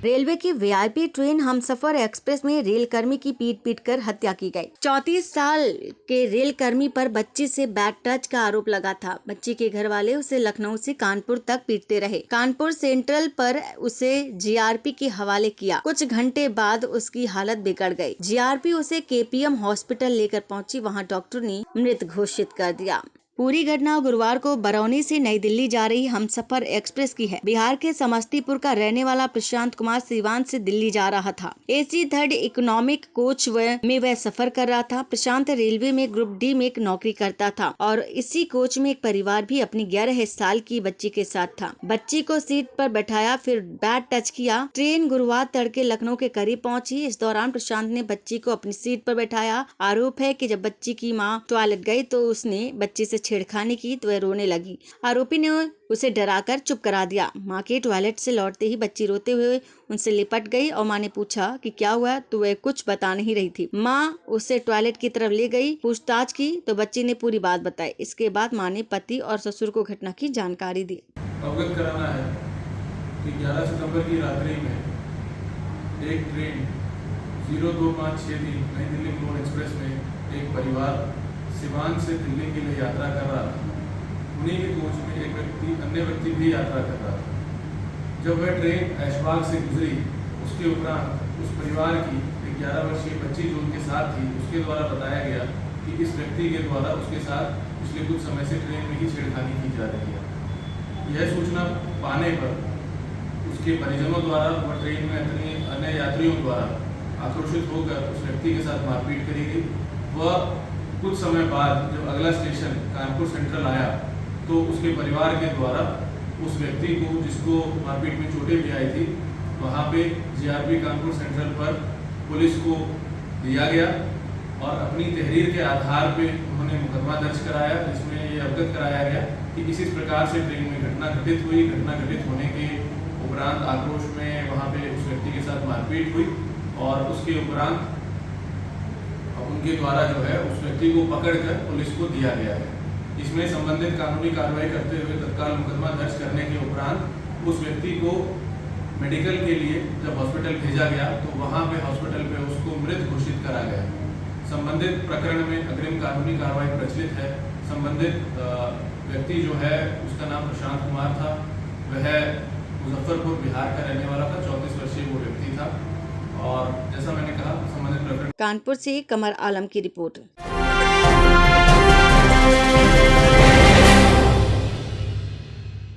Railway की VIP train Humsafar express में रेलकर्मी की पीट कर हत्या की गई। 34 साल के रेलकर्मी पर बच्ची से बैड टच का आरोप लगा था। बच्ची के घर वाले उसे लखनऊ से कानपुर तक पीटते रहे। कानपुर सेंट्रल पर उसे जीआरपी के हवाले किया। कुछ घंटे बाद उसकी हालत बिगड़ गई। जीआरपी उसे केपीएम हॉस्पिटल लेकर पहुंची। वहां डॉक्टर ने मृत घोषित कर दिया। पूरी घटना गुरुवार को बरौनी से नई दिल्ली जा रही हमसफर एक्सप्रेस की है। बिहार के समस्तीपुर का रहने वाला प्रशांत कुमार सीवान से दिल्ली जा रहा था। एसी थर्ड इकोनॉमिक कोच में वह सफर कर रहा था। प्रशांत रेलवे में ग्रुप डी में एक नौकरी करता था और इसी कोच में एक परिवार भी अपनी 11 साल की बच्ची के साथ था। बच्ची को सीट पर बैठाया, फिर बैड टच किया। ट्रेन गुरुवार तड़के लखनऊ के करीब पहुंची। इस दौरान प्रशांत ने बच्ची को अपनी सीट पर बैठाया। आरोप है कि जब बच्ची की मां टॉयलेट गई तो उसने बच्ची से छेड़खानी की तो वह रोने लगी। आरोपी ने उसे डराकर चुप करा दिया। मां के टॉयलेट से लौटते ही बच्ची रोते हुए उनसे लिपट गई और मां ने पूछा कि क्या हुआ, तो वह कुछ बता नहीं रही थी। मां उसे टॉयलेट की तरफ ले गई, पूछताछ की तो बच्ची ने पूरी बात बताई। इसके बाद मां ने पति और ससुर को घटना की जानकारी दी। अवगत कराना है कि 11 सितंबर की रात्रि में एक ट्रेन 02563 नई दिल्ली मेट्रो एक्सप्रेस में एक परिवार सिवान से दिल्ली के लिए यात्रा कर रहा था। उन्हीं के कोच में एक अन्य व्यक्ति भी यात्रा कर रहा था। जब वह ट्रेन ऐशबाग से गुजरी, उसके उपरांत उस परिवार की एक 11 वर्षीय बच्ची जो उनके साथ थी, उसके द्वारा बताया गया कि इस व्यक्ति के द्वारा उसके साथ पिछले कुछ समय से ट्रेन में ही छेड़खानी की जा रही है। यह सूचना पाने पर उसके परिजनों द्वारा व ट्रेन में अन्य यात्रियों द्वारा आक्रोशित होकर उस व्यक्ति के साथ मारपीट करी गई। वह कुछ समय बाद जब अगला स्टेशन कानपुर सेंट्रल आया तो उसके परिवार के द्वारा उस व्यक्ति को, जिसको मारपीट में चोटें भी आई थी, वहाँ पे जीआरपी कानपुर सेंट्रल पर पुलिस को दिया गया और अपनी तहरीर के आधार पे उन्होंने मुकदमा दर्ज कराया, जिसमें ये अवगत कराया गया कि इस प्रकार से ट्रेन में घटना घटित हुई। घटना घटित होने के उपरांत आक्रोश में वहाँ पे उस व्यक्ति के साथ मारपीट हुई और उसके उपरांत उनके द्वारा जो है उस व्यक्ति को पकड़कर पुलिस को दिया गया है। इसमें संबंधित कानूनी कार्रवाई करते हुए तत्काल मुकदमा दर्ज करने के उपरांत उस व्यक्ति को मेडिकल के लिए जब हॉस्पिटल भेजा गया तो वहां पे हॉस्पिटल पे उसको मृत घोषित करा गया। संबंधित प्रकरण में अग्रिम कानूनी कार्रवाई प्रचलित है। संबंधित व्यक्ति जो है उसका नाम प्रशांत कुमार था। वह मुजफ्फरपुर बिहार का रहने वाला था। 34 वर्षीय वो व्यक्ति था और जैसा मैंने कहा संबंधित प्रकरण। कानपुर से कमर आलम की रिपोर्ट।